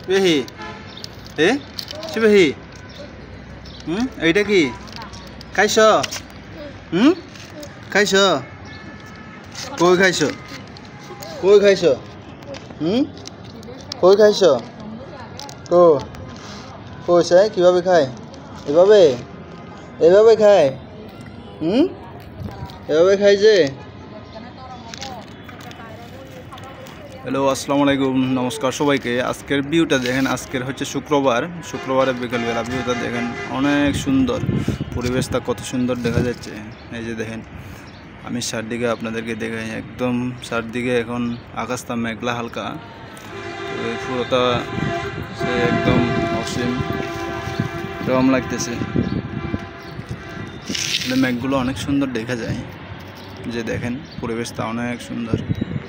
বেহি এ সে বেহি এইটা কি খাইছ খাইছ কই খাইছ কই খাইছ কই খাইছ কো কইছে কিভাবে খায় এভাবে এভাবে খায় এভাবে খাই যে। হ্যালো আসসালামু আলাইকুম, নমস্কার সবাইকে। আজকের ভিউটা দেখেন, আজকের হচ্ছে শুক্রবারের বিকেলবেলা ভিউটা দেখেন, অনেক সুন্দর পরিবেশটা, কত সুন্দর দেখা যাচ্ছে। এই যে দেখেন, আমি চারদিকে আপনাদেরকে দেখাই, একদম চারদিকে এখন আকাশটা মেঘলা হালকা, পুরোটা সে একদম অসীম এরকম লাগতেছে। মেঘগুলো অনেক সুন্দর দেখা যায়, যে দেখেন পরিবেশটা অনেক সুন্দর।